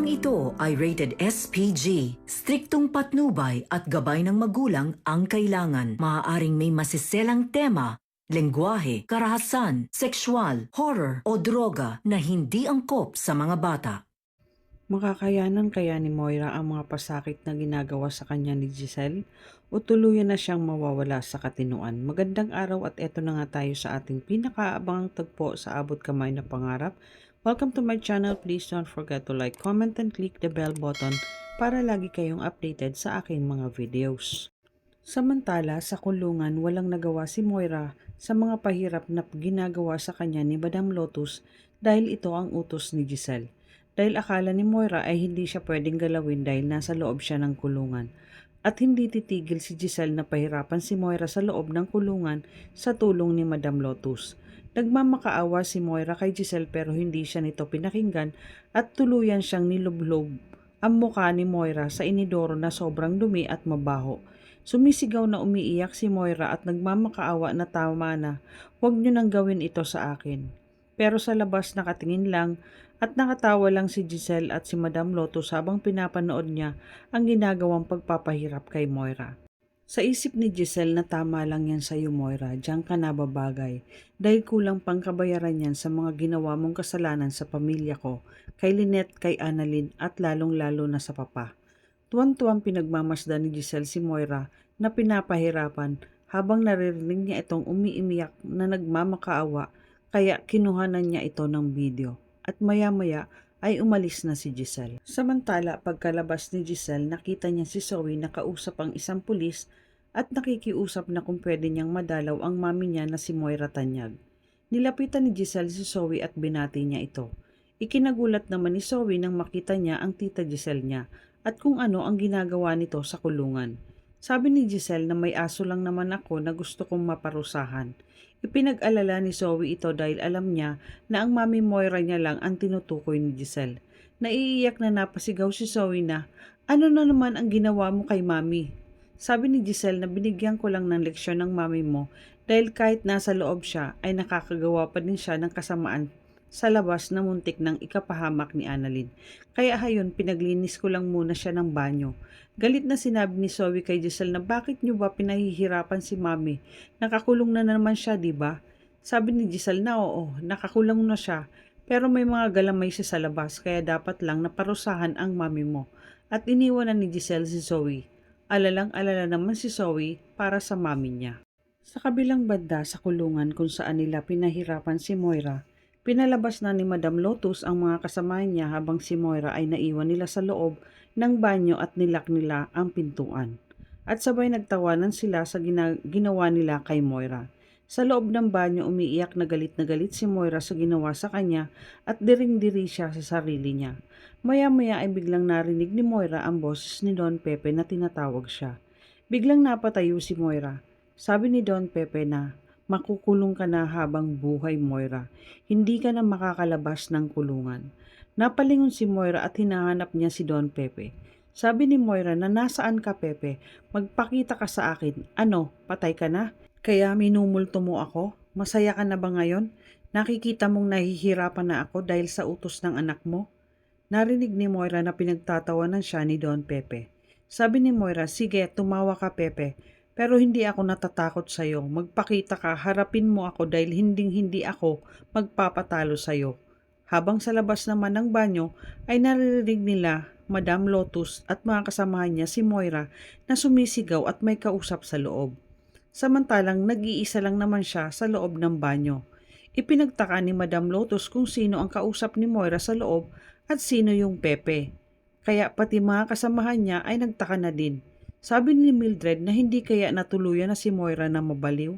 Programang ito ay rated SPG. Striktong patnubay at gabay ng magulang ang kailangan. Maaaring may masiselang tema, lengguwahe, karahasan, sexual, horror o droga na hindi angkop sa mga bata. Makakayanan kaya ni Moira ang mga pasakit na ginagawa sa kanya ni Giselle? O tuluyan na siyang mawawala sa katinuan? Magandang araw at eto na nga tayo sa ating pinakaabangang tagpo sa Abot Kamay na Pangarap. Welcome to my channel. Please don't forget to like, comment, and click the bell button para lagi kayong updated sa aking mga videos. Samantala, sa kulungan, walang nagawa si Moira sa mga pahirap na ginagawa sa kanya ni Madam Lotus dahil ito ang utos ni Giselle. Dahil akala ni Moira ay hindi siya pwedeng galawin dahil nasa loob siya ng kulungan. At hindi titigil si Giselle na pahirapan si Moira sa loob ng kulungan sa tulong ni Madam Lotus. Nagmamakaawa si Moira kay Giselle pero hindi siya nito pinakinggan at tuluyan siyang nilublob ang mukha ni Moira sa inidoro na sobrang dumi at mabaho. Sumisigaw na umiiyak si Moira at nagmamakaawa na tama na, huwag niyo nang gawin ito sa akin. Pero sa labas nakatingin lang at nakatawa lang si Giselle at si Madam Lotus habang pinapanood niya ang ginagawang pagpapahirap kay Moira. Sa isip ni Giselle na tama lang yan sa'yo Moira, diyan ka nababagay dahil kulang pang kabayaran yan sa mga ginawa mong kasalanan sa pamilya ko, kay Lynette, kay Annalyn at lalong-lalo na sa papa. Tuwan-tuwang pinagmamasdan ni Giselle si Moira na pinapahirapan habang naririnig niya itong umiiyak na nagmamakaawa kaya kinuhanan niya ito ng video at maya-maya ay umalis na si Giselle. Samantala pagkalabas ni Giselle nakita niya si Zoe na kausap ang isang pulis at nakikiusap na kung pwede niyang madalaw ang mami niya na si Moira Tanyag. Nilapitan ni Giselle si Zoe at binati niya ito. Ikinagulat naman ni Zoe nang makita niya ang tita Giselle niya at kung ano ang ginagawa nito sa kulungan. Sabi ni Giselle na may aso lang naman ako na gusto kong maparusahan. Ipinag-alala ni Zoe ito dahil alam niya na ang mami Moira niya lang ang tinutukoy ni Giselle. Naiiyak na napasigaw si Zoe na, ano na naman ang ginawa mo kay mami? Sabi ni Giselle na binigyan ko lang ng leksyon ng mami mo dahil kahit nasa loob siya ay nakakagawa pa din siya ng kasamaan sa labas na muntik ng ikapahamak ni Annalyn. Kaya hayon pinaglinis ko lang muna siya ng banyo. Galit na sinabi ni Zoe kay Giselle na bakit niyo ba pinahihirapan si mami? Nakakulong na naman siya, di ba? Sabi ni Giselle na oo, nakakulong na siya. Pero may mga galamay siya sa labas kaya dapat lang naparusahan ang mami mo. At iniwan na ni Giselle si Zoe. Alalang-alala naman si Zoe para sa mami niya. Sa kabilang banda sa kulungan kung saan nila pinahirapan si Moira, pinalabas na ni Madam Lotus ang mga kasama niya habang si Moira ay naiwan nila sa loob ng banyo at nilak nila ang pintuan. At sabay nagtawanan sila sa ginawa nila kay Moira. Sa loob ng banyo umiiyak na galit si Moira sa ginawa sa kanya at diring-diri siya sa sarili niya. Maya-maya ay biglang narinig ni Moira ang boses ni Don Pepe na tinatawag siya. Biglang napatayo si Moira. Sabi ni Don Pepe na, makukulong ka na habang buhay Moira. Hindi ka na makakalabas ng kulungan. Napalingon si Moira at hinahanap niya si Don Pepe. Sabi ni Moira na nasaan ka Pepe? Magpakita ka sa akin. Ano, patay ka na? Kaya minumulto mo ako? Masaya ka na ba ngayon? Nakikita mong nahihirapan na ako dahil sa utos ng anak mo? Narinig ni Moira na pinagtatawanan siya ni Don Pepe. Sabi ni Moira, sige tumawa ka Pepe. Pero hindi ako natatakot sa'yo. Magpakita ka, harapin mo ako dahil hinding-hindi ako magpapatalo sa'yo. Habang sa labas naman ng banyo ay naririnig nila Madam Lotus at mga kasamahan niya si Moira na sumisigaw at may kausap sa loob. Samantalang nag-iisa lang naman siya sa loob ng banyo. Ipinagtaka ni Madam Lotus kung sino ang kausap ni Moira sa loob at sino yung Pepe. Kaya pati mga kasamahan niya ay nagtaka na din. Sabi ni Mildred na hindi kaya natuluyan na si Moira na mabaliw.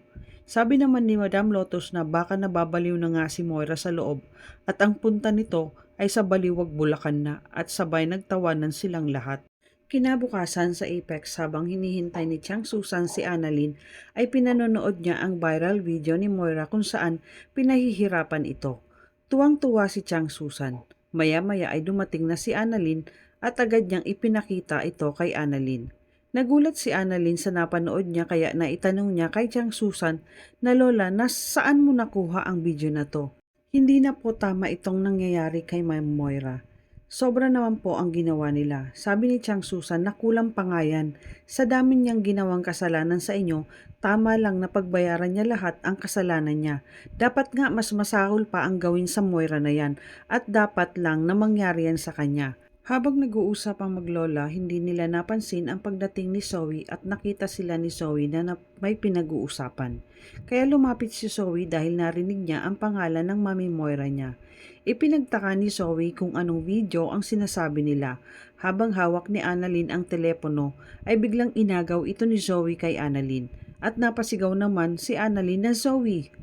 Sabi naman ni Madam Lotus na baka nababaliw na nga si Moira sa loob at ang punta nito ay sa Baliwag, Bulacan na at sabay nagtawanan silang lahat. Kinabukasan sa Apex habang hinihintay ni Chang Susan si Annalyn ay pinanonood niya ang viral video ni Moira kung saan pinahihirapan ito. Tuwang-tuwa si Chang Susan. Maya-maya ay dumating na si Annalyn at agad niyang ipinakita ito kay Annalyn. Nagulat si Annalyn sa napanood niya kaya naitanong niya kay Chang Susan na Lola, saan mo nakuha ang video na to? Hindi na po tama itong nangyayari kay Ma'am Moira. Sobra naman po ang ginawa nila. Sabi ni Chang Susan na kulang pa nga yan. Sa dami niyang ginawang kasalanan sa inyo, tama lang na pagbayaran niya lahat ang kasalanan niya. Dapat nga mas masahol pa ang gawin sa Moira na yan at dapat lang na mangyari yan sa kanya. Habang nag-uusap ang maglola, hindi nila napansin ang pagdating ni Zoe at nakita sila ni Zoe na may pinag-uusapan. Kaya lumapit si Zoe dahil narinig niya ang pangalan ng Mami Moira niya. Ipinagtaka ni Zoe kung anong video ang sinasabi nila. Habang hawak ni Annalyn ang telepono, ay biglang inagaw ito ni Zoe kay Annalyn. At napasigaw naman si Annalyn na Zoe.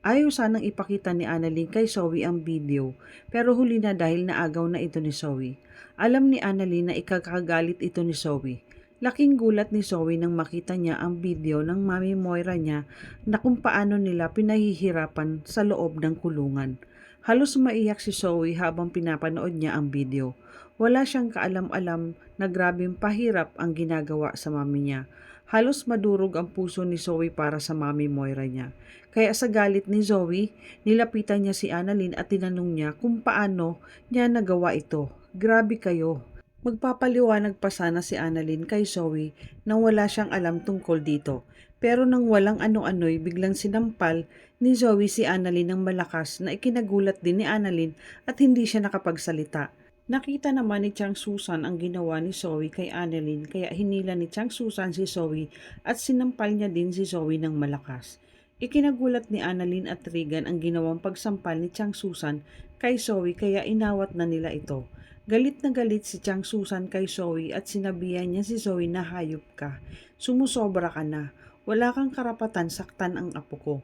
Ayaw sanang ipakita ni Annalyn kay Zoe ang video, pero huli na dahil naagaw na ito ni Zoe. Alam ni Annalyn na ikakagalit ito ni Zoe. Laking gulat ni Zoe nang makita niya ang video ng Mami Moira niya na kung paano nila pinahihirapan sa loob ng kulungan. Halos maiyak si Zoe habang pinapanood niya ang video. Wala siyang kaalam-alam na grabing pahirap ang ginagawa sa mami niya. Halos madurog ang puso ni Zoe para sa Mami Moira niya. Kaya sa galit ni Zoe, nilapitan niya si Annalyn at tinanong niya kung paano niya nagawa ito. Grabe kayo. Magpapaliwanag pa sana si Annalyn kay Zoe nang wala siyang alam tungkol dito. Pero nang walang ano-ano'y biglang sinampal ni Zoe si Annalyn ng malakas na ikinagulat din ni Annalyn at hindi siya nakapagsalita. Nakita naman ni Chang Susan ang ginawa ni Zoe kay Annalyn kaya hinila ni Chang Susan si Zoe at sinampal niya din si Zoe ng malakas. Ikinagulat ni Annalyn at Regan ang ginawang pagsampal ni Chang Susan kay Zoe kaya inawat na nila ito. Galit na galit si Chang Susan kay Zoe at sinabihan niya si Zoe na hayop ka. Sumusobra ka na. Wala kang karapatan saktan ang apo ko.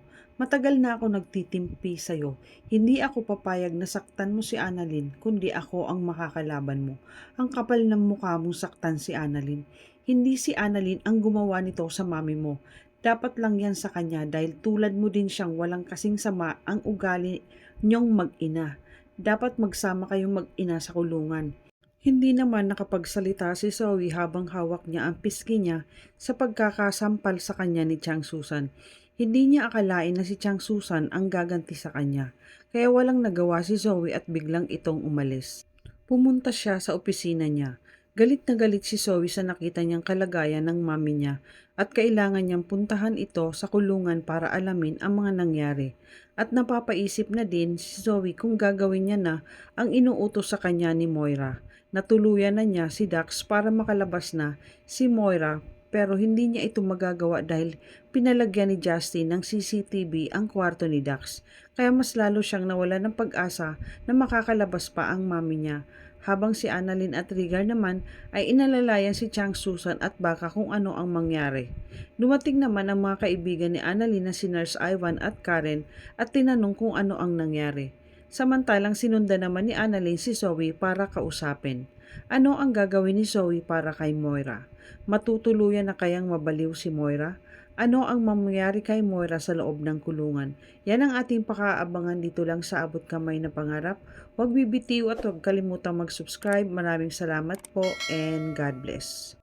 Matagal na ako nagtitimpi sa'yo. Hindi ako papayag na saktan mo si Annalyn, kundi ako ang makakalaban mo. Ang kapal ng mukha mong saktan si Annalyn. Hindi si Annalyn ang gumawa nito sa mami mo. Dapat lang yan sa kanya dahil tulad mo din siyang walang kasing sama ang ugali niyong mag-ina. Dapat magsama kayong mag-ina sa kulungan. Hindi naman nakapagsalita si Zoe habang hawak niya ang pisngi niya sa pagkakasampal sa kanya ni Chang Susan. Hindi niya akalain na si Chang Susan ang gaganti sa kanya, kaya walang nagawa si Zoe at biglang itong umalis. Pumunta siya sa opisina niya. Galit na galit si Zoe sa nakita niyang kalagayan ng mami niya at kailangan niyang puntahan ito sa kulungan para alamin ang mga nangyari. At napapaisip na din si Zoe kung gagawin niya na ang inuutos sa kanya ni Moira. Natuluyan na niya si Dax para makalabas na si Moira pero hindi niya ito magagawa dahil pinalagyan ni Justin ng CCTV ang kwarto ni Dax. Kaya mas lalo siyang nawala ng pag-asa na makakalabas pa ang mami niya. Habang si Annalyn at Regan naman ay inalalayan si Chang Susan at baka kung ano ang mangyari. Dumating naman ang mga kaibigan ni Annalyn na si Nurse Ivan at Karen at tinanong kung ano ang nangyari. Samantalang sinundan naman ni Annalyn si Zoe para kausapin. Ano ang gagawin ni Zoe para kay Moira? Matutuluyan na kayang mabaliw si Moira? Ano ang mangyayari kay Moira sa loob ng kulungan? Yan ang ating pakaabangan dito lang sa Abot Kamay na Pangarap. Huwag bibitiw at huwag kalimutang mag-subscribe. Maraming salamat po and God bless.